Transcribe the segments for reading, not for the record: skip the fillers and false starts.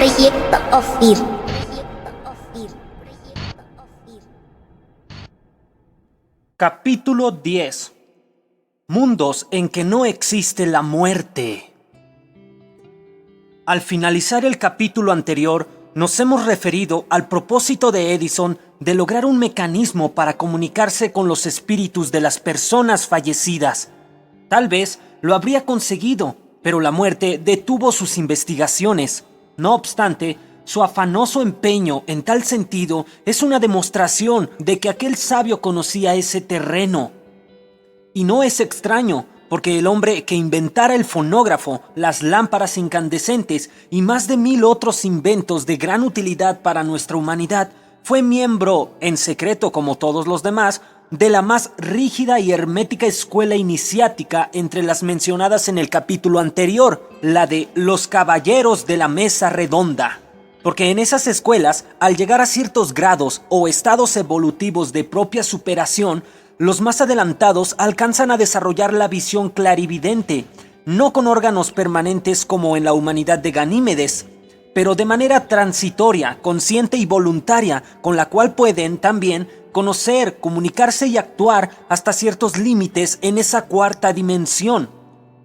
Proyecto Ofir. Capítulo 10. Mundos en que no existe la muerte. Al finalizar el capítulo anterior, nos hemos referido al propósito de Edison de lograr un mecanismo para comunicarse con los espíritus de las personas fallecidas. Tal vez lo habría conseguido, pero la muerte detuvo sus investigaciones. No obstante, su afanoso empeño en tal sentido es una demostración de que aquel sabio conocía ese terreno. Y no es extraño, porque el hombre que inventara el fonógrafo, las lámparas incandescentes y más de 1000 otros inventos de gran utilidad para nuestra humanidad, fue miembro, en secreto como todos los demás, de la más rígida y hermética escuela iniciática entre las mencionadas en el capítulo anterior, la de los Caballeros de la Mesa Redonda. Porque en esas escuelas, al llegar a ciertos grados o estados evolutivos de propia superación, los más adelantados alcanzan a desarrollar la visión clarividente, no con órganos permanentes como en la humanidad de Ganímedes, pero de manera transitoria, consciente y voluntaria, con la cual pueden también conocer, comunicarse y actuar hasta ciertos límites en esa cuarta dimensión.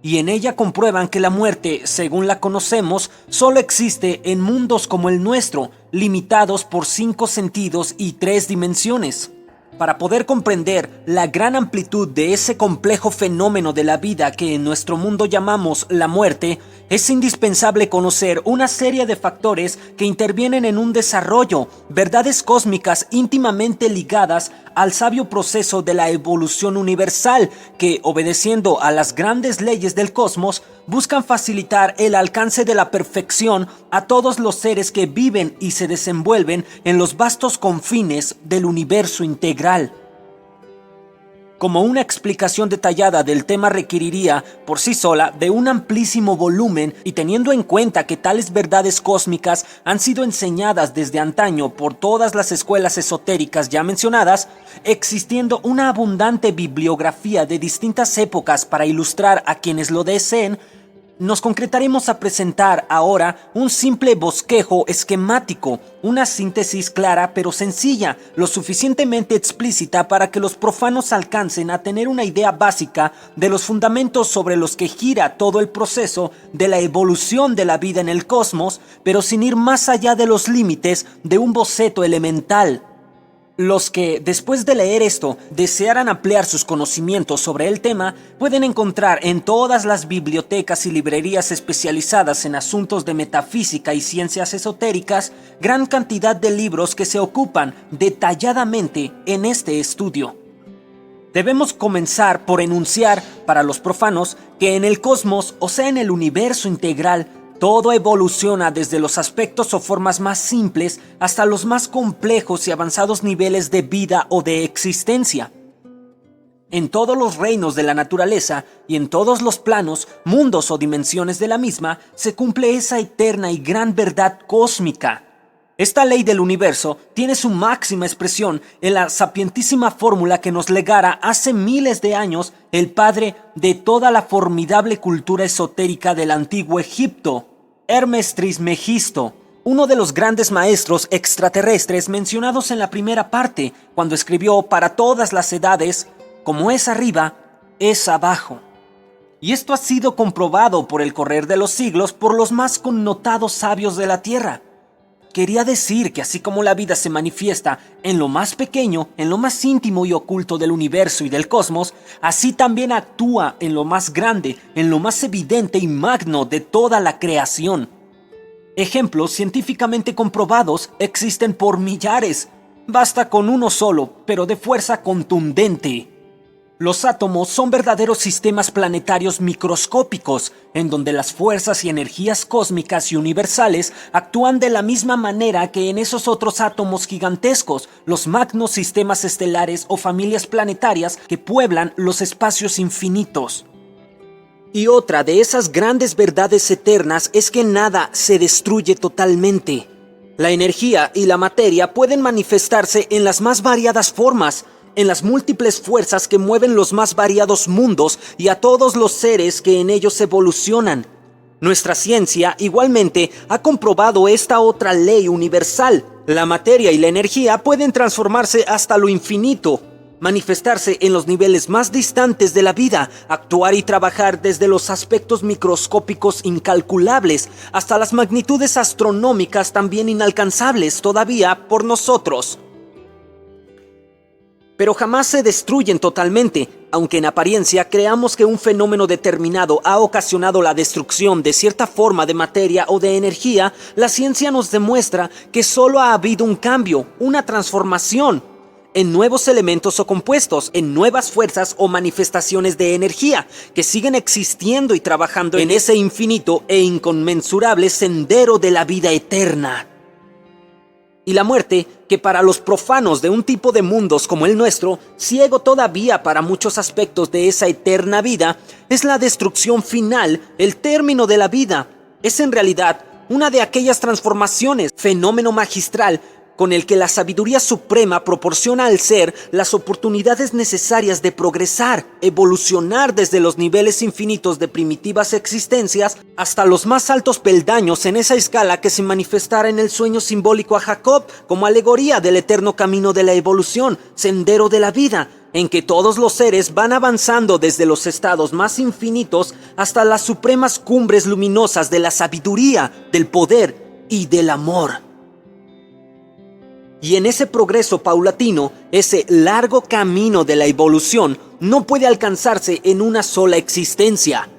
Y en ella comprueban que la muerte, según la conocemos, solo existe en mundos como el nuestro, limitados por 5 sentidos y 3 dimensiones. Para poder comprender la gran amplitud de ese complejo fenómeno de la vida que en nuestro mundo llamamos la muerte, es indispensable conocer una serie de factores que intervienen en un desarrollo, verdades cósmicas íntimamente ligadas al sabio proceso de la evolución universal que, obedeciendo a las grandes leyes del cosmos, buscan facilitar el alcance de la perfección a todos los seres que viven y se desenvuelven en los vastos confines del universo integral. Como una explicación detallada del tema requeriría, por sí sola, de un amplísimo volumen, y teniendo en cuenta que tales verdades cósmicas han sido enseñadas desde antaño por todas las escuelas esotéricas ya mencionadas, existiendo una abundante bibliografía de distintas épocas para ilustrar a quienes lo deseen, nos concretaremos a presentar ahora un simple bosquejo esquemático, una síntesis clara pero sencilla, lo suficientemente explícita para que los profanos alcancen a tener una idea básica de los fundamentos sobre los que gira todo el proceso de la evolución de la vida en el cosmos, pero sin ir más allá de los límites de un boceto elemental. Los que, después de leer esto, desearan ampliar sus conocimientos sobre el tema, pueden encontrar en todas las bibliotecas y librerías especializadas en asuntos de metafísica y ciencias esotéricas gran cantidad de libros que se ocupan detalladamente en este estudio. Debemos comenzar por enunciar, para los profanos, que en el cosmos, o sea en el universo integral, todo evoluciona desde los aspectos o formas más simples hasta los más complejos y avanzados niveles de vida o de existencia. En todos los reinos de la naturaleza y en todos los planos, mundos o dimensiones de la misma, se cumple esa eterna y gran verdad cósmica. Esta ley del universo tiene su máxima expresión en la sapientísima fórmula que nos legara hace miles de años el padre de toda la formidable cultura esotérica del antiguo Egipto, Hermes Trismegisto, uno de los grandes maestros extraterrestres mencionados en la primera parte, cuando escribió para todas las edades, como es arriba, es abajo. Y esto ha sido comprobado por el correr de los siglos por los más connotados sabios de la Tierra. Quería decir que así como la vida se manifiesta en lo más pequeño, en lo más íntimo y oculto del universo y del cosmos, así también actúa en lo más grande, en lo más evidente y magno de toda la creación. Ejemplos científicamente comprobados existen por millares. Basta con uno solo, pero de fuerza contundente. Los átomos son verdaderos sistemas planetarios microscópicos, en donde las fuerzas y energías cósmicas y universales actúan de la misma manera que en esos otros átomos gigantescos, los magnos sistemas estelares o familias planetarias que pueblan los espacios infinitos. Y otra de esas grandes verdades eternas es que nada se destruye totalmente. La energía y la materia pueden manifestarse en las más variadas formas, en las múltiples fuerzas que mueven los más variados mundos y a todos los seres que en ellos evolucionan. Nuestra ciencia igualmente ha comprobado esta otra ley universal. La materia y la energía pueden transformarse hasta lo infinito, manifestarse en los niveles más distantes de la vida, actuar y trabajar desde los aspectos microscópicos incalculables hasta las magnitudes astronómicas también inalcanzables todavía por nosotros. Pero jamás se destruyen totalmente, aunque en apariencia creamos que un fenómeno determinado ha ocasionado la destrucción de cierta forma de materia o de energía. La ciencia nos demuestra que solo ha habido un cambio, una transformación, en nuevos elementos o compuestos, en nuevas fuerzas o manifestaciones de energía, que siguen existiendo y trabajando en ese infinito e inconmensurable sendero de la vida eterna. Y la muerte, que para los profanos de un tipo de mundos como el nuestro, ciego todavía para muchos aspectos de esa eterna vida, es la destrucción final, el término de la vida. Es en realidad una de aquellas transformaciones, fenómeno magistral, con el que la sabiduría suprema proporciona al ser las oportunidades necesarias de progresar, evolucionar desde los niveles infinitos de primitivas existencias hasta los más altos peldaños en esa escala que se manifestará en el sueño simbólico a Jacob como alegoría del eterno camino de la evolución, sendero de la vida, en que todos los seres van avanzando desde los estados más infinitos hasta las supremas cumbres luminosas de la sabiduría, del poder y del amor. Y en ese progreso paulatino, ese largo camino de la evolución no puede alcanzarse en una sola existencia.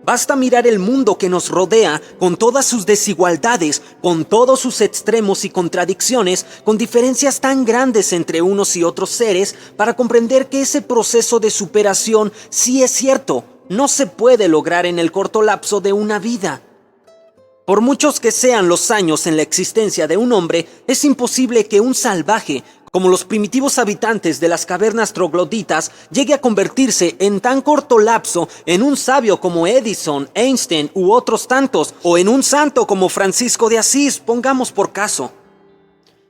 Basta mirar el mundo que nos rodea con todas sus desigualdades, con todos sus extremos y contradicciones, con diferencias tan grandes entre unos y otros seres, para comprender que ese proceso de superación sí es cierto, no se puede lograr en el corto lapso de una vida. Por muchos que sean los años en la existencia de un hombre, es imposible que un salvaje, como los primitivos habitantes de las cavernas trogloditas, llegue a convertirse en tan corto lapso en un sabio como Edison, Einstein u otros tantos, o en un santo como Francisco de Asís, pongamos por caso.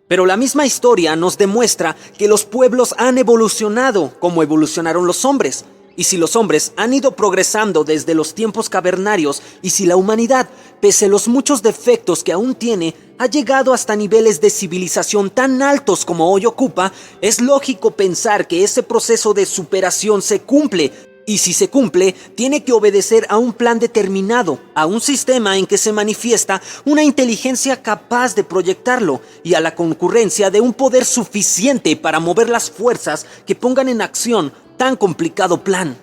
Pero la misma historia nos demuestra que los pueblos han evolucionado como evolucionaron los hombres. Y si los hombres han ido progresando desde los tiempos cavernarios, y si la humanidad, pese a los muchos defectos que aún tiene, ha llegado hasta niveles de civilización tan altos como hoy ocupa, es lógico pensar que ese proceso de superación se cumple. Y si se cumple, tiene que obedecer a un plan determinado, a un sistema en que se manifiesta una inteligencia capaz de proyectarlo y a la concurrencia de un poder suficiente para mover las fuerzas que pongan en acción tan complicado plan.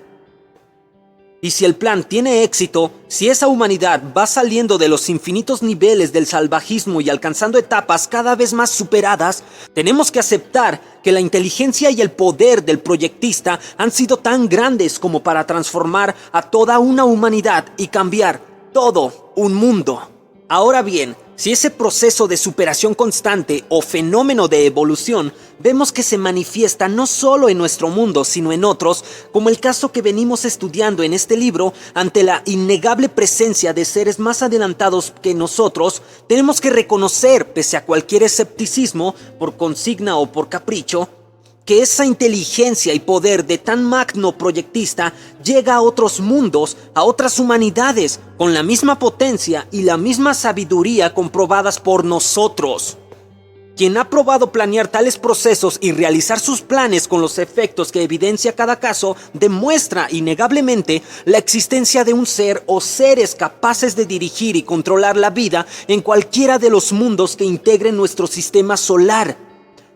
Y si el plan tiene éxito, si esa humanidad va saliendo de los infinitos niveles del salvajismo y alcanzando etapas cada vez más superadas, tenemos que aceptar que la inteligencia y el poder del proyectista han sido tan grandes como para transformar a toda una humanidad y cambiar todo un mundo. Ahora bien, si ese proceso de superación constante o fenómeno de evolución vemos que se manifiesta no solo en nuestro mundo, sino en otros, como el caso que venimos estudiando en este libro, ante la innegable presencia de seres más adelantados que nosotros, tenemos que reconocer, pese a cualquier escepticismo, por consigna o por capricho, que esa inteligencia y poder de tan magno proyectista llega a otros mundos, a otras humanidades, con la misma potencia y la misma sabiduría comprobadas por nosotros. Quien ha probado planear tales procesos y realizar sus planes con los efectos que evidencia cada caso, demuestra innegablemente la existencia de un ser o seres capaces de dirigir y controlar la vida en cualquiera de los mundos que integren nuestro sistema solar.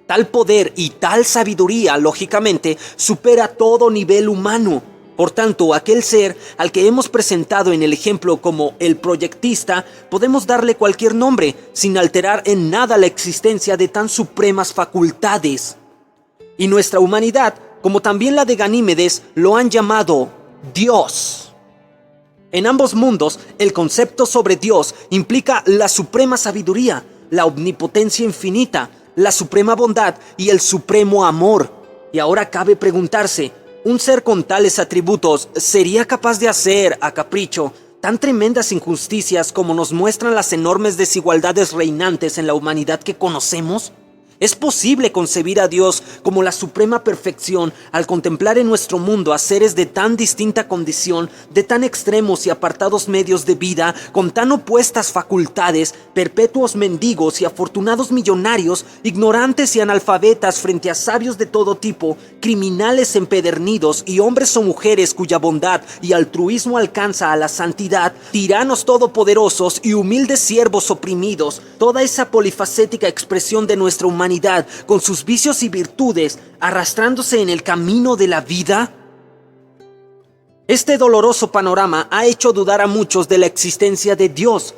Tal poder y tal sabiduría, lógicamente, supera todo nivel humano. Por tanto, aquel ser al que hemos presentado en el ejemplo como el proyectista, podemos darle cualquier nombre, sin alterar en nada la existencia de tan supremas facultades. Y nuestra humanidad, como también la de Ganímedes, lo han llamado Dios. En ambos mundos, el concepto sobre Dios implica la suprema sabiduría, la omnipotencia infinita, la suprema bondad y el supremo amor. Y ahora cabe preguntarse, ¿un ser con tales atributos sería capaz de hacer, a capricho, tan tremendas injusticias como nos muestran las enormes desigualdades reinantes en la humanidad que conocemos? Es posible concebir a Dios como la suprema perfección al contemplar en nuestro mundo a seres de tan distinta condición, de tan extremos y apartados medios de vida, con tan opuestas facultades, perpetuos mendigos y afortunados millonarios, ignorantes y analfabetas frente a sabios de todo tipo, criminales empedernidos y hombres o mujeres cuya bondad y altruismo alcanza a la santidad, tiranos todopoderosos y humildes siervos oprimidos, toda esa polifacética expresión de nuestra humanidad con sus vicios y virtudes, arrastrándose en el camino de la vida? Este doloroso panorama ha hecho dudar a muchos de la existencia de Dios.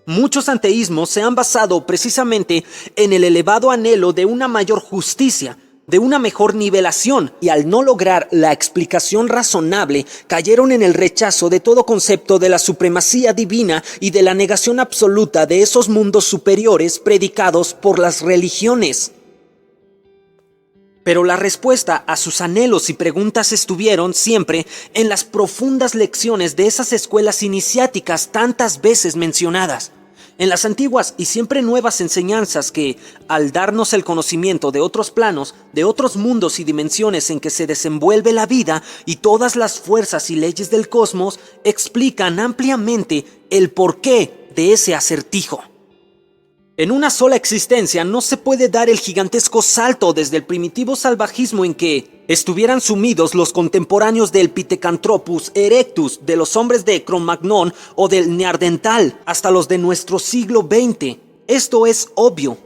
Muchos ateísmos se han basado precisamente en el elevado anhelo de una mayor justicia, de una mejor nivelación, y al no lograr la explicación razonable, cayeron en el rechazo de todo concepto de la supremacía divina y de la negación absoluta de esos mundos superiores predicados por las religiones. Pero la respuesta a sus anhelos y preguntas estuvieron siempre en las profundas lecciones de esas escuelas iniciáticas tantas veces mencionadas, en las antiguas y siempre nuevas enseñanzas que, al darnos el conocimiento de otros planos, de otros mundos y dimensiones en que se desenvuelve la vida y todas las fuerzas y leyes del cosmos, explican ampliamente el porqué de ese acertijo. En una sola existencia no se puede dar el gigantesco salto desde el primitivo salvajismo en que estuvieran sumidos los contemporáneos del Pithecanthropus erectus, de los hombres de Cro-Magnon o del Neandertal, hasta los de nuestro siglo XX. Esto es obvio.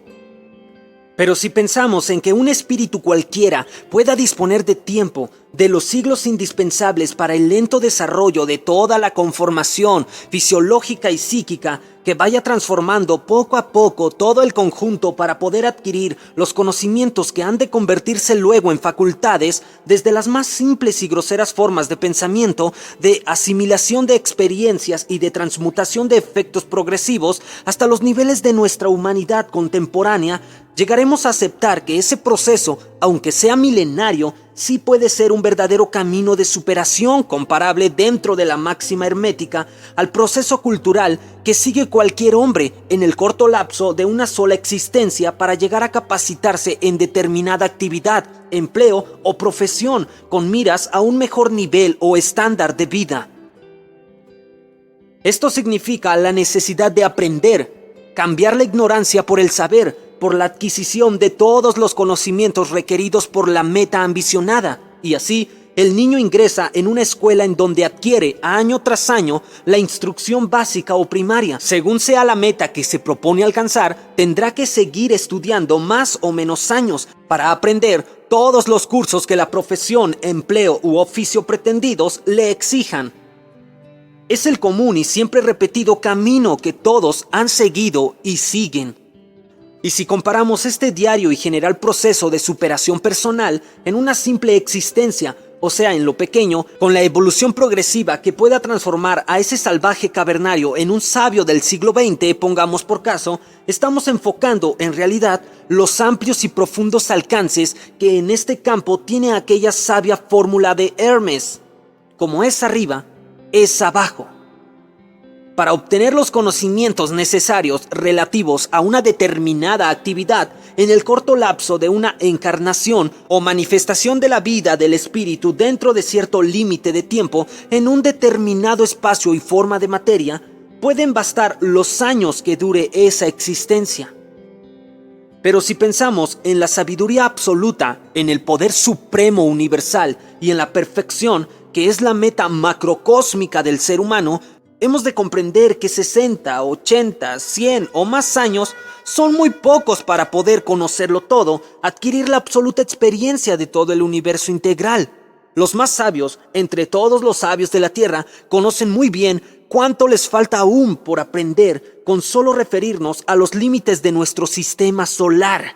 Pero si pensamos en que un espíritu cualquiera pueda disponer de tiempo, de los siglos indispensables para el lento desarrollo de toda la conformación fisiológica y psíquica que vaya transformando poco a poco todo el conjunto para poder adquirir los conocimientos que han de convertirse luego en facultades, desde las más simples y groseras formas de pensamiento, de asimilación de experiencias y de transmutación de efectos progresivos, hasta los niveles de nuestra humanidad contemporánea, llegaremos a aceptar que ese proceso, aunque sea milenario, sí puede ser un verdadero camino de superación comparable dentro de la máxima hermética al proceso cultural que sigue cualquier hombre en el corto lapso de una sola existencia para llegar a capacitarse en determinada actividad, empleo o profesión con miras a un mejor nivel o estándar de vida. Esto significa la necesidad de aprender, cambiar la ignorancia por el saber, por la adquisición de todos los conocimientos requeridos por la meta ambicionada, y así el niño ingresa en una escuela en donde adquiere año tras año la instrucción básica o primaria. Según sea la meta que se propone alcanzar, tendrá que seguir estudiando más o menos años para aprender todos los cursos que la profesión, empleo u oficio pretendidos le exijan. Es el común y siempre repetido camino que todos han seguido y siguen. Y si comparamos este diario y general proceso de superación personal en una simple existencia, o sea, en lo pequeño, con la evolución progresiva que pueda transformar a ese salvaje cavernario en un sabio del siglo XX, pongamos por caso, estamos enfocando en realidad los amplios y profundos alcances que en este campo tiene aquella sabia fórmula de Hermes: como es arriba, es abajo. Para obtener los conocimientos necesarios relativos a una determinada actividad en el corto lapso de una encarnación o manifestación de la vida del espíritu dentro de cierto límite de tiempo en un determinado espacio y forma de materia, pueden bastar los años que dure esa existencia. Pero si pensamos en la sabiduría absoluta, en el poder supremo universal y en la perfección, que es la meta macrocósmica del ser humano, hemos de comprender que 60, 80, 100 o más años son muy pocos para poder conocerlo todo, adquirir la absoluta experiencia de todo el universo integral. Los más sabios, entre todos los sabios de la Tierra, conocen muy bien cuánto les falta aún por aprender con solo referirnos a los límites de nuestro sistema solar.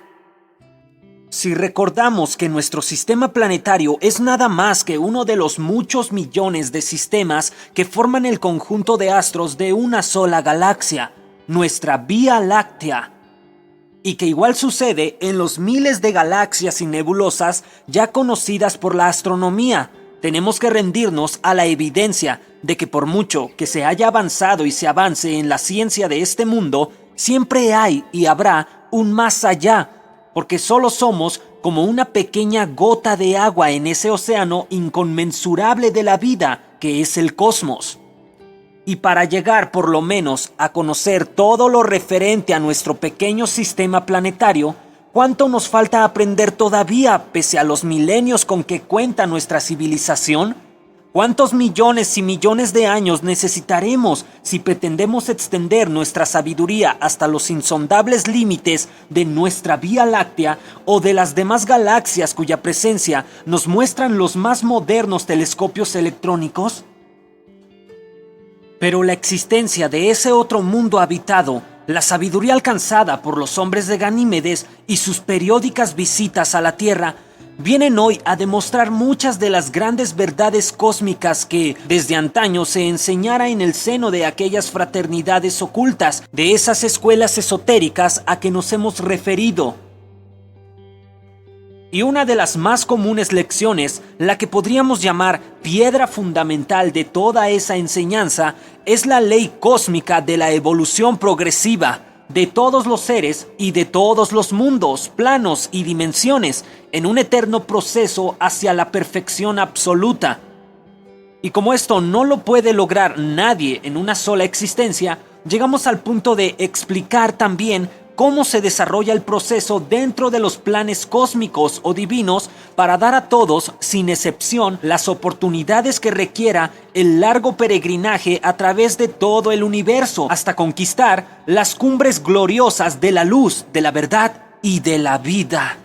Si recordamos que nuestro sistema planetario es nada más que uno de los muchos millones de sistemas que forman el conjunto de astros de una sola galaxia, nuestra Vía Láctea, y que igual sucede en los miles de galaxias y nebulosas ya conocidas por la astronomía, tenemos que rendirnos a la evidencia de que por mucho que se haya avanzado y se avance en la ciencia de este mundo, siempre hay y habrá un más allá, porque solo somos como una pequeña gota de agua en ese océano inconmensurable de la vida que es el cosmos. Y para llegar por lo menos a conocer todo lo referente a nuestro pequeño sistema planetario, ¿cuánto nos falta aprender todavía pese a los milenios con que cuenta nuestra civilización? ¿Cuántos millones y millones de años necesitaremos si pretendemos extender nuestra sabiduría hasta los insondables límites de nuestra Vía Láctea o de las demás galaxias cuya presencia nos muestran los más modernos telescopios electrónicos? Pero la existencia de ese otro mundo habitado, la sabiduría alcanzada por los hombres de Ganímedes y sus periódicas visitas a la Tierra, vienen hoy a demostrar muchas de las grandes verdades cósmicas que desde antaño se enseñara en el seno de aquellas fraternidades ocultas, de esas escuelas esotéricas a que nos hemos referido. Y una de las más comunes lecciones, la que podríamos llamar piedra fundamental de toda esa enseñanza, es la ley cósmica de la evolución progresiva de todos los seres y de todos los mundos, planos y dimensiones, en un eterno proceso hacia la perfección absoluta. Y como esto no lo puede lograr nadie en una sola existencia, llegamos al punto de explicar también cómo se desarrolla el proceso dentro de los planes cósmicos o divinos para dar a todos, sin excepción, las oportunidades que requiera el largo peregrinaje a través de todo el universo hasta conquistar las cumbres gloriosas de la luz, de la verdad y de la vida.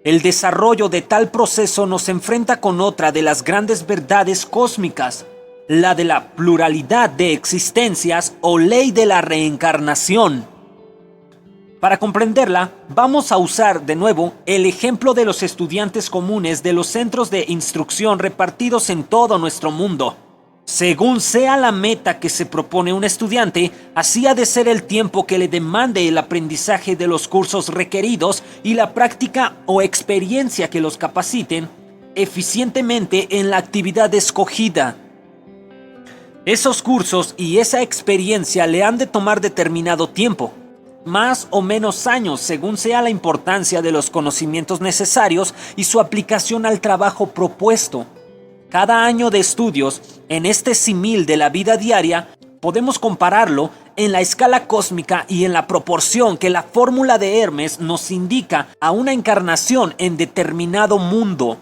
El desarrollo de tal proceso nos enfrenta con otra de las grandes verdades cósmicas, la de la pluralidad de existencias o ley de la reencarnación. Para comprenderla, vamos a usar de nuevo el ejemplo de los estudiantes comunes de los centros de instrucción repartidos en todo nuestro mundo. Según sea la meta que se propone un estudiante, así ha de ser el tiempo que le demande el aprendizaje de los cursos requeridos y la práctica o experiencia que los capaciten eficientemente en la actividad escogida. Esos cursos y esa experiencia le han de tomar determinado tiempo, más o menos años según sea la importancia de los conocimientos necesarios y su aplicación al trabajo propuesto. Cada año de estudios en este símil de la vida diaria podemos compararlo en la escala cósmica y en la proporción que la fórmula de Hermes nos indica a una encarnación en determinado mundo.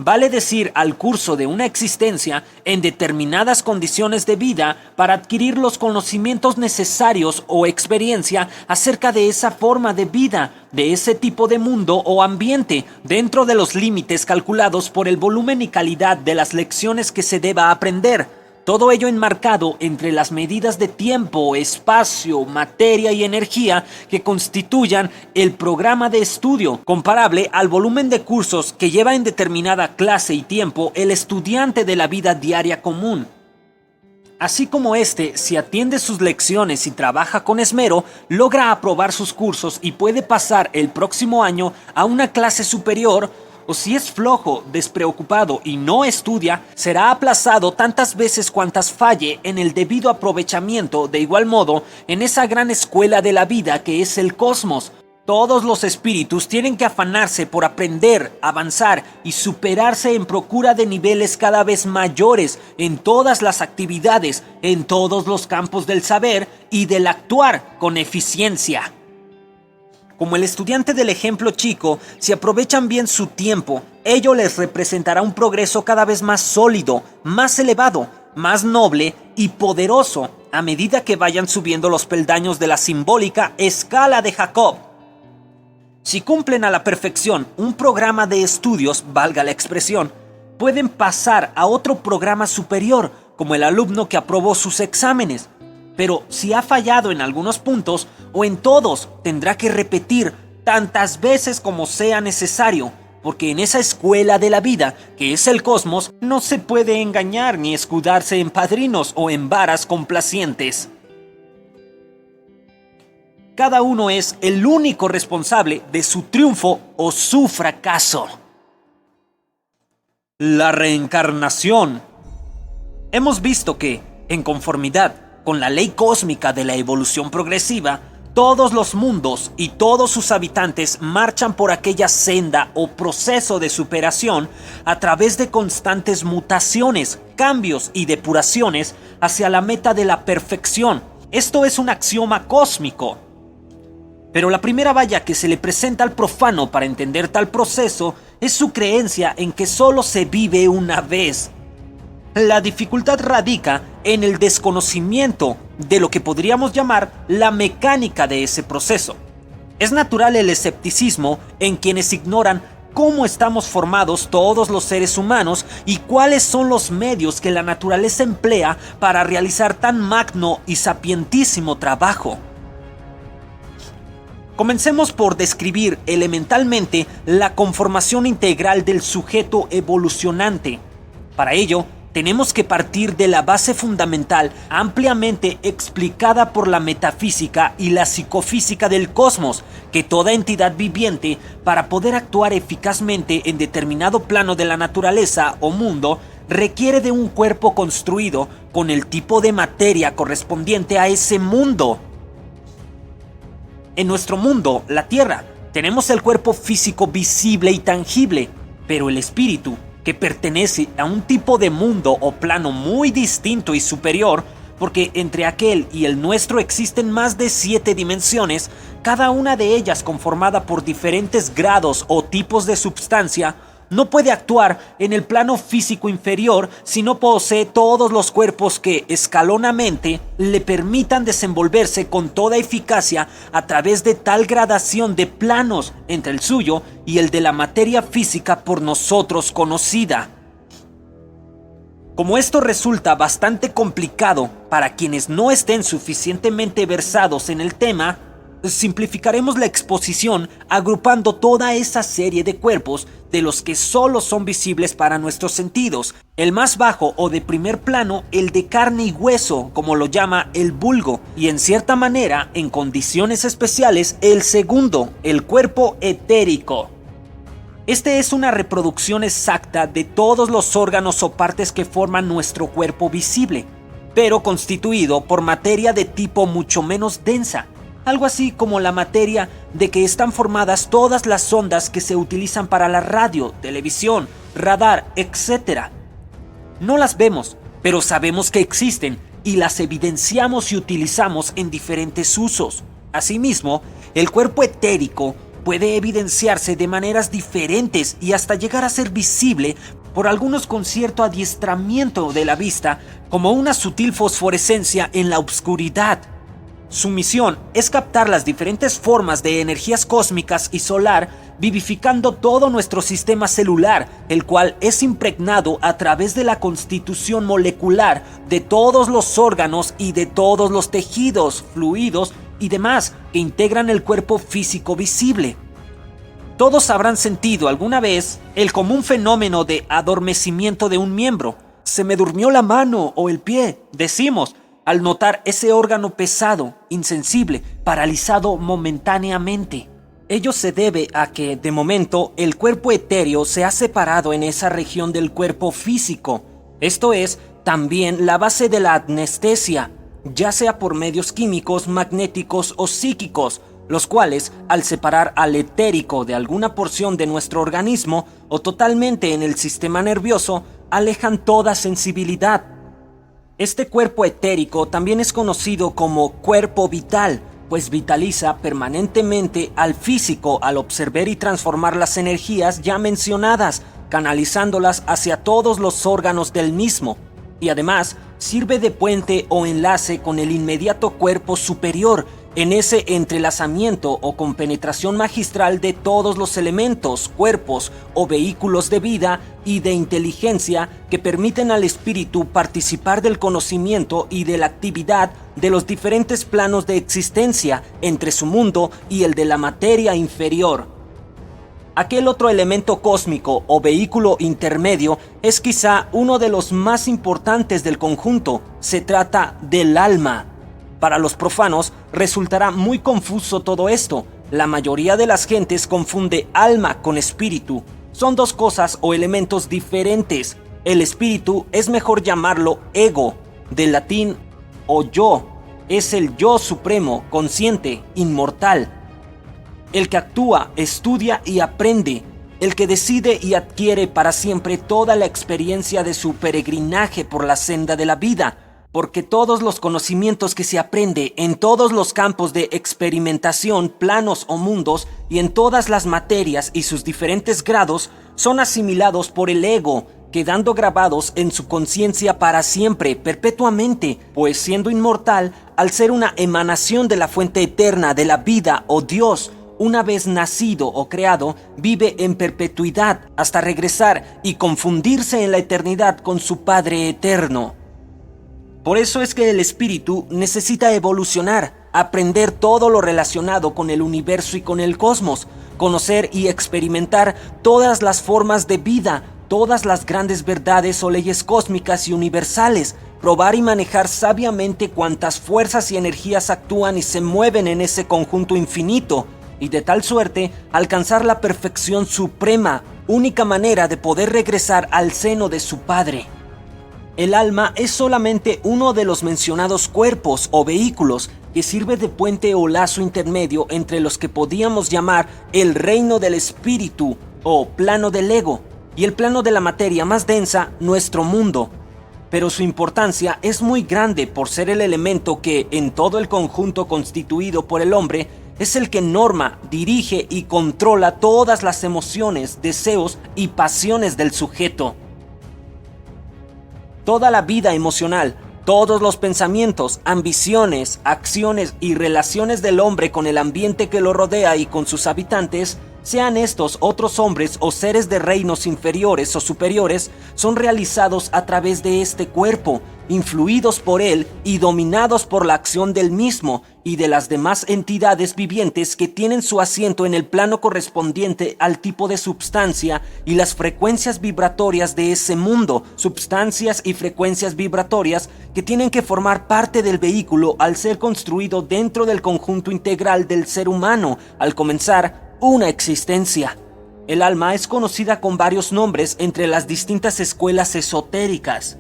Vale decir al curso de una existencia en determinadas condiciones de vida para adquirir los conocimientos necesarios o experiencia acerca de esa forma de vida, de ese tipo de mundo o ambiente, dentro de los límites calculados por el volumen y calidad de las lecciones que se deba aprender. Todo ello enmarcado entre las medidas de tiempo, espacio, materia y energía que constituyan el programa de estudio, comparable al volumen de cursos que lleva en determinada clase y tiempo el estudiante de la vida diaria común. Así como si atiende sus lecciones y trabaja con esmero, logra aprobar sus cursos y puede pasar el próximo año a una clase superior, o si es flojo, despreocupado y no estudia, será aplazado tantas veces cuantas falle en el debido aprovechamiento. De igual modo, en esa gran escuela de la vida que es el cosmos, todos los espíritus tienen que afanarse por aprender, avanzar y superarse en procura de niveles cada vez mayores en todas las actividades, en todos los campos del saber y del actuar con eficiencia. Como el estudiante del ejemplo chico, si aprovechan bien su tiempo, ello les representará un progreso cada vez más sólido, más elevado, más noble y poderoso a medida que vayan subiendo los peldaños de la simbólica escala de Jacob. Si cumplen a la perfección un programa de estudios, valga la expresión, pueden pasar a otro programa superior, como el alumno que aprobó sus exámenes. Pero si ha fallado en algunos puntos o en todos, tendrá que repetir tantas veces como sea necesario, porque en esa escuela de la vida, que es el cosmos, no se puede engañar ni escudarse en padrinos o en varas complacientes. Cada uno es el único responsable de su triunfo o su fracaso. La reencarnación. Hemos visto que, en conformidad con la ley cósmica de la evolución progresiva, Todos los mundos y todos sus habitantes marchan por aquella senda o proceso de superación a través de constantes mutaciones, cambios y depuraciones hacia la meta de la perfección. Esto es un axioma cósmico. Pero la primera valla que se le presenta al profano para entender tal proceso es su creencia en que solo se vive una vez. La dificultad radica en el desconocimiento de lo que podríamos llamar la mecánica de ese proceso. Es natural el escepticismo en quienes ignoran cómo estamos formados todos los seres humanos y cuáles son los medios que la naturaleza emplea para realizar tan magno y sapientísimo trabajo. Comencemos por describir elementalmente la conformación integral del sujeto evolucionante. Para ello, tenemos que partir de la base fundamental ampliamente explicada por la metafísica y la psicofísica del cosmos, que toda entidad viviente, para poder actuar eficazmente en determinado plano de la naturaleza o mundo, requiere de un cuerpo construido con el tipo de materia correspondiente a ese mundo. En nuestro mundo, la Tierra, tenemos el cuerpo físico visible y tangible, pero el espíritu, que pertenece a un tipo de mundo o plano muy distinto y superior, porque entre aquel y el nuestro existen más de 7 dimensiones, cada una de ellas conformada por diferentes grados o tipos de substancia, no puede actuar en el plano físico inferior si no posee todos los cuerpos que, escalonamente, le permitan desenvolverse con toda eficacia a través de tal gradación de planos entre el suyo y el de la materia física por nosotros conocida. Como esto resulta bastante complicado para quienes no estén suficientemente versados en el tema, simplificaremos la exposición agrupando toda esa serie de cuerpos de los que solo son visibles para nuestros sentidos. El más bajo o de primer plano, el de carne y hueso, como lo llama el vulgo, y en cierta manera, en condiciones especiales, el segundo, el cuerpo etérico. Este es una reproducción exacta de todos los órganos o partes que forman nuestro cuerpo visible, pero constituido por materia de tipo mucho menos densa, algo así como la materia de que están formadas todas las ondas que se utilizan para la radio, televisión, radar, etc. No las vemos, pero sabemos que existen y las evidenciamos y utilizamos en diferentes usos. Asimismo, el cuerpo etérico puede evidenciarse de maneras diferentes y hasta llegar a ser visible por algunos con cierto adiestramiento de la vista, como una sutil fosforescencia en la oscuridad. Su misión es captar las diferentes formas de energías cósmicas y solar, vivificando todo nuestro sistema celular, el cual es impregnado a través de la constitución molecular de todos los órganos y de todos los tejidos, fluidos y demás que integran el cuerpo físico visible. Todos habrán sentido alguna vez el común fenómeno de adormecimiento de un miembro. Se me durmió la mano o el pie, decimos, al notar ese órgano pesado, insensible, paralizado momentáneamente. Ello se debe a que, de momento, el cuerpo etéreo se ha separado en esa región del cuerpo físico. Esto es también la base de la anestesia, ya sea por medios químicos, magnéticos o psíquicos, los cuales, al separar al etérico de alguna porción de nuestro organismo o totalmente en el sistema nervioso, alejan toda sensibilidad. Este cuerpo etérico también es conocido como cuerpo vital, pues vitaliza permanentemente al físico al observar y transformar las energías ya mencionadas, canalizándolas hacia todos los órganos del mismo, y además sirve de puente o enlace con el inmediato cuerpo superior, en ese entrelazamiento o compenetración magistral de todos los elementos, cuerpos o vehículos de vida y de inteligencia que permiten al espíritu participar del conocimiento y de la actividad de los diferentes planos de existencia entre su mundo y el de la materia inferior. Aquel otro elemento cósmico o vehículo intermedio es quizá uno de los más importantes del conjunto. Se trata del alma. Para los profanos resultará muy confuso todo esto. La mayoría de las gentes confunde alma con espíritu. Son dos cosas o elementos diferentes. El espíritu es mejor llamarlo ego, del latín o yo, es el yo supremo, consciente, inmortal. El que actúa, estudia y aprende, el que decide y adquiere para siempre toda la experiencia de su peregrinaje por la senda de la vida, porque todos los conocimientos que se aprende en todos los campos de experimentación, planos o mundos, y en todas las materias y sus diferentes grados, son asimilados por el ego, quedando grabados en su conciencia para siempre, perpetuamente, pues siendo inmortal, al ser una emanación de la fuente eterna de la vida o Dios, una vez nacido o creado, vive en perpetuidad hasta regresar y confundirse en la eternidad con su Padre eterno. Por eso es que el espíritu necesita evolucionar, aprender todo lo relacionado con el universo y con el cosmos, conocer y experimentar todas las formas de vida, todas las grandes verdades o leyes cósmicas y universales, probar y manejar sabiamente cuantas fuerzas y energías actúan y se mueven en ese conjunto infinito, y de tal suerte alcanzar la perfección suprema, única manera de poder regresar al seno de su Padre. El alma es solamente uno de los mencionados cuerpos o vehículos que sirve de puente o lazo intermedio entre los que podíamos llamar el reino del espíritu o plano del ego y el plano de la materia más densa, nuestro mundo. Pero su importancia es muy grande por ser el elemento que, en todo el conjunto constituido por el hombre, es el que norma, dirige y controla todas las emociones, deseos y pasiones del sujeto. Toda la vida emocional, todos los pensamientos, ambiciones, acciones y relaciones del hombre con el ambiente que lo rodea y con sus habitantes, sean estos otros hombres o seres de reinos inferiores o superiores, son realizados a través de este cuerpo, influidos por él y dominados por la acción del mismo y de las demás entidades vivientes que tienen su asiento en el plano correspondiente al tipo de substancia y las frecuencias vibratorias de ese mundo, substancias y frecuencias vibratorias que tienen que formar parte del vehículo al ser construido dentro del conjunto integral del ser humano al comenzar una existencia. El alma es conocida con varios nombres entre las distintas escuelas esotéricas.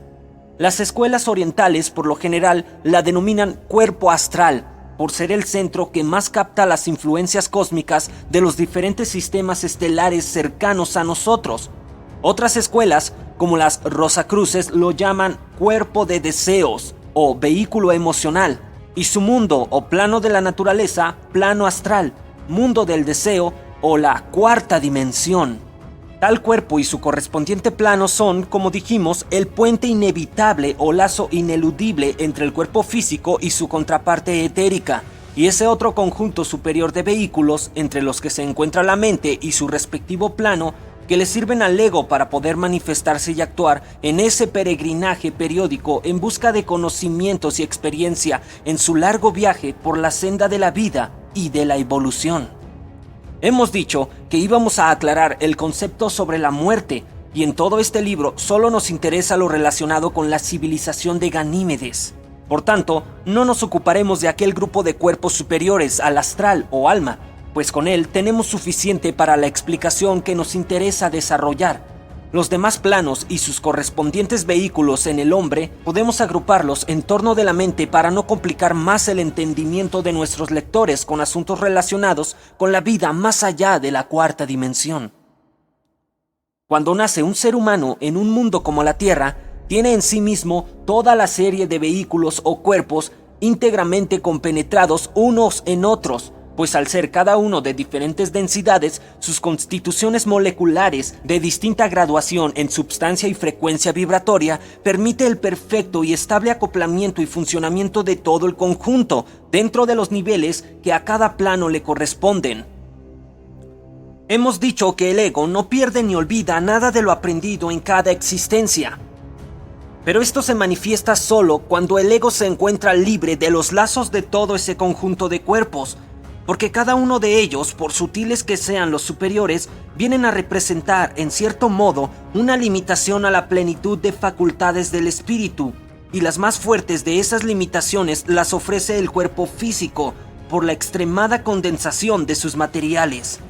Las escuelas orientales por lo general la denominan cuerpo astral, por ser el centro que más capta las influencias cósmicas de los diferentes sistemas estelares cercanos a nosotros. Otras escuelas, como las Rosacruces, lo llaman cuerpo de deseos o vehículo emocional, y su mundo o plano de la naturaleza, plano astral, mundo del deseo o la cuarta dimensión. Tal cuerpo y su correspondiente plano son, como dijimos, el puente inevitable o lazo ineludible entre el cuerpo físico y su contraparte etérica, y ese otro conjunto superior de vehículos entre los que se encuentra la mente y su respectivo plano que le sirven al ego para poder manifestarse y actuar en ese peregrinaje periódico en busca de conocimientos y experiencia en su largo viaje por la senda de la vida y de la evolución. Hemos dicho que íbamos a aclarar el concepto sobre la muerte, y en todo este libro solo nos interesa lo relacionado con la civilización de Ganímedes. Por tanto, no nos ocuparemos de aquel grupo de cuerpos superiores al astral o alma, pues con él tenemos suficiente para la explicación que nos interesa desarrollar. Los demás planos y sus correspondientes vehículos en el hombre podemos agruparlos en torno de la mente para no complicar más el entendimiento de nuestros lectores con asuntos relacionados con la vida más allá de la cuarta dimensión. Cuando nace un ser humano en un mundo como la Tierra, tiene en sí mismo toda la serie de vehículos o cuerpos íntegramente compenetrados unos en otros, pues al ser cada uno de diferentes densidades, sus constituciones moleculares de distinta graduación en substancia y frecuencia vibratoria permite el perfecto y estable acoplamiento y funcionamiento de todo el conjunto dentro de los niveles que a cada plano le corresponden. Hemos dicho que el ego no pierde ni olvida nada de lo aprendido en cada existencia. Pero esto se manifiesta solo cuando el ego se encuentra libre de los lazos de todo ese conjunto de cuerpos, porque cada uno de ellos, por sutiles que sean los superiores, vienen a representar, en cierto modo, una limitación a la plenitud de facultades del espíritu, y las más fuertes de esas limitaciones las ofrece el cuerpo físico, por la extremada condensación de sus materiales.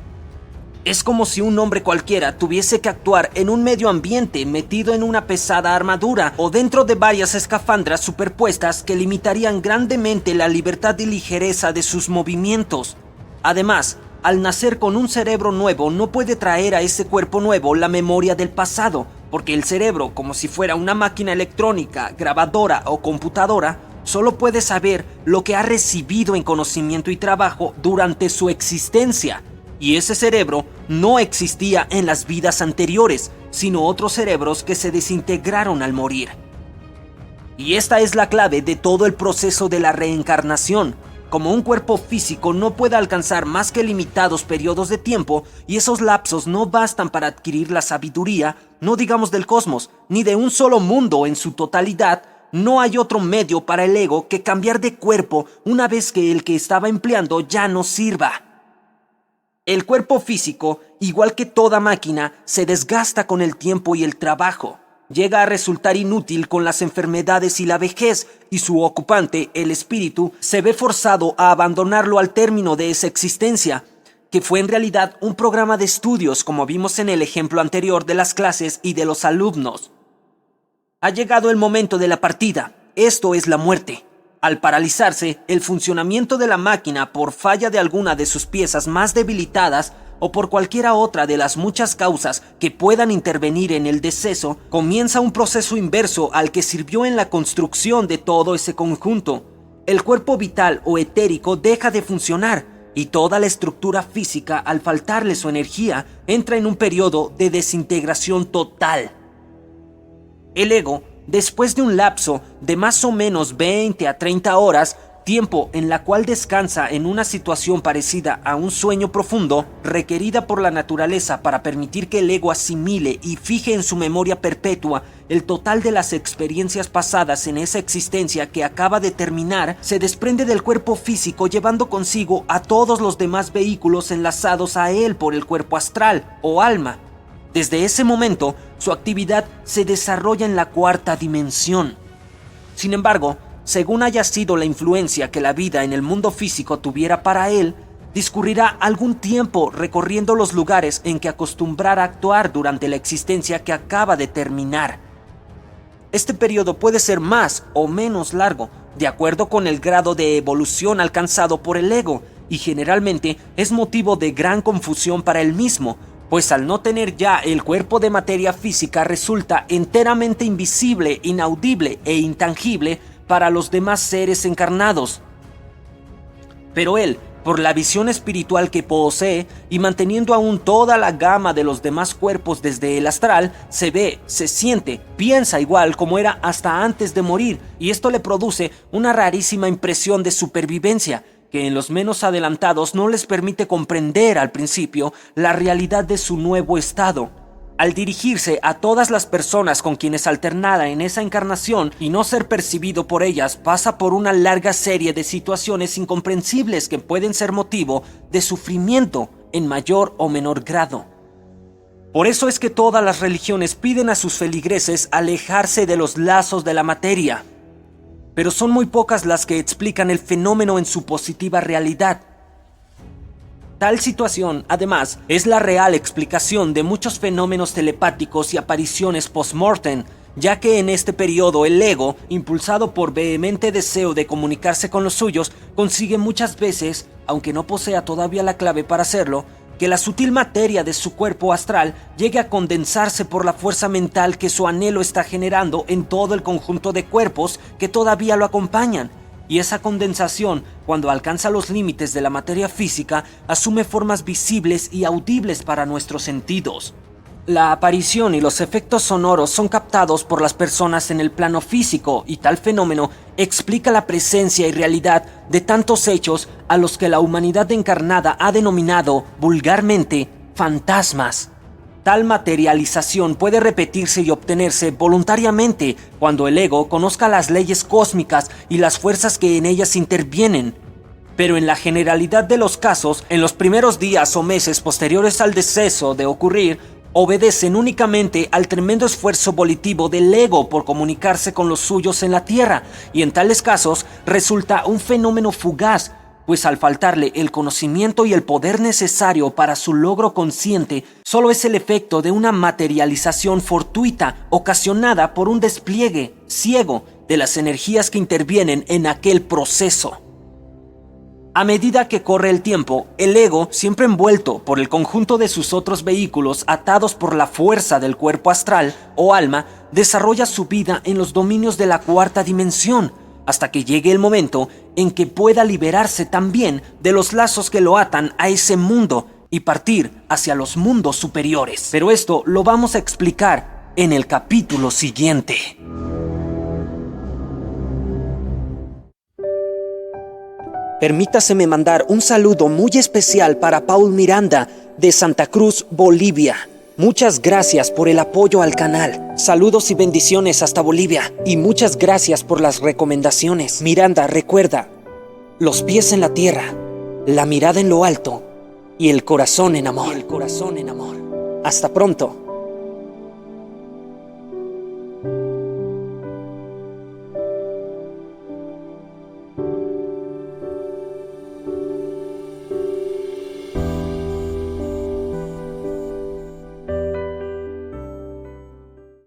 Es como si un hombre cualquiera tuviese que actuar en un medio ambiente metido en una pesada armadura o dentro de varias escafandras superpuestas que limitarían grandemente la libertad y ligereza de sus movimientos. Además, al nacer con un cerebro nuevo no puede traer a ese cuerpo nuevo la memoria del pasado, porque el cerebro, como si fuera una máquina electrónica, grabadora o computadora, solo puede saber lo que ha recibido en conocimiento y trabajo durante su existencia. Y ese cerebro no existía en las vidas anteriores, sino otros cerebros que se desintegraron al morir. Y esta es la clave de todo el proceso de la reencarnación. Como un cuerpo físico no puede alcanzar más que limitados periodos de tiempo, y esos lapsos no bastan para adquirir la sabiduría, no digamos del cosmos, ni de un solo mundo en su totalidad, no hay otro medio para el ego que cambiar de cuerpo una vez que el que estaba empleando ya no sirva. El cuerpo físico, igual que toda máquina, se desgasta con el tiempo y el trabajo. Llega a resultar inútil con las enfermedades y la vejez, y su ocupante, el espíritu, se ve forzado a abandonarlo al término de esa existencia, que fue en realidad un programa de estudios, como vimos en el ejemplo anterior de las clases y de los alumnos. Ha llegado el momento de la partida. Esto es la muerte. Al paralizarse, el funcionamiento de la máquina por falla de alguna de sus piezas más debilitadas o por cualquiera otra de las muchas causas que puedan intervenir en el deceso, comienza un proceso inverso al que sirvió en la construcción de todo ese conjunto. El cuerpo vital o etérico deja de funcionar y toda la estructura física, al faltarle su energía, entra en un periodo de desintegración total. El ego, después de un lapso de más o menos 20 a 30 horas, tiempo en la cual descansa en una situación parecida a un sueño profundo, requerida por la naturaleza para permitir que el ego asimile y fije en su memoria perpetua el total de las experiencias pasadas en esa existencia que acaba de terminar, se desprende del cuerpo físico llevando consigo a todos los demás vehículos enlazados a él por el cuerpo astral o alma. Desde ese momento, su actividad se desarrolla en la cuarta dimensión. Sin embargo, según haya sido la influencia que la vida en el mundo físico tuviera para él, discurrirá algún tiempo recorriendo los lugares en que acostumbrara a actuar durante la existencia que acaba de terminar. Este periodo puede ser más o menos largo, de acuerdo con el grado de evolución alcanzado por el ego, y generalmente es motivo de gran confusión para él mismo, pues al no tener ya el cuerpo de materia física resulta enteramente invisible, inaudible e intangible para los demás seres encarnados. Pero él, por la visión espiritual que posee y manteniendo aún toda la gama de los demás cuerpos desde el astral, se ve, se siente, piensa igual como era hasta antes de morir, y esto le produce una rarísima impresión de supervivencia, que en los menos adelantados no les permite comprender al principio la realidad de su nuevo estado. Al dirigirse a todas las personas con quienes alternara en esa encarnación y no ser percibido por ellas, pasa por una larga serie de situaciones incomprensibles que pueden ser motivo de sufrimiento en mayor o menor grado. Por eso es que todas las religiones piden a sus feligreses alejarse de los lazos de la materia. Pero son muy pocas las que explican el fenómeno en su positiva realidad. Tal situación, además, es la real explicación de muchos fenómenos telepáticos y apariciones post-mortem, ya que en este periodo el ego, impulsado por vehemente deseo de comunicarse con los suyos, consigue muchas veces, aunque no posea todavía la clave para hacerlo, que la sutil materia de su cuerpo astral llegue a condensarse por la fuerza mental que su anhelo está generando en todo el conjunto de cuerpos que todavía lo acompañan. Y esa condensación, cuando alcanza los límites de la materia física, asume formas visibles y audibles para nuestros sentidos. La aparición y los efectos sonoros son captados por las personas en el plano físico, y tal fenómeno explica la presencia y realidad de tantos hechos a los que la humanidad encarnada ha denominado vulgarmente fantasmas. Tal materialización puede repetirse y obtenerse voluntariamente cuando el ego conozca las leyes cósmicas y las fuerzas que en ellas intervienen. Pero en la generalidad de los casos, en los primeros días o meses posteriores al deceso de ocurrir, obedecen únicamente al tremendo esfuerzo volitivo del ego por comunicarse con los suyos en la tierra, y en tales casos resulta un fenómeno fugaz, pues al faltarle el conocimiento y el poder necesario para su logro consciente, solo es el efecto de una materialización fortuita ocasionada por un despliegue ciego de las energías que intervienen en aquel proceso. A medida que corre el tiempo, el ego, siempre envuelto por el conjunto de sus otros vehículos atados por la fuerza del cuerpo astral o alma, desarrolla su vida en los dominios de la cuarta dimensión, hasta que llegue el momento en que pueda liberarse también de los lazos que lo atan a ese mundo y partir hacia los mundos superiores. Pero esto lo vamos a explicar en el capítulo siguiente. Permítaseme mandar un saludo muy especial para Paul Miranda de Santa Cruz, Bolivia. Muchas gracias por el apoyo al canal. Saludos y bendiciones hasta Bolivia. Y muchas gracias por las recomendaciones. Miranda, recuerda, los pies en la tierra, la mirada en lo alto y el corazón en amor. Hasta pronto.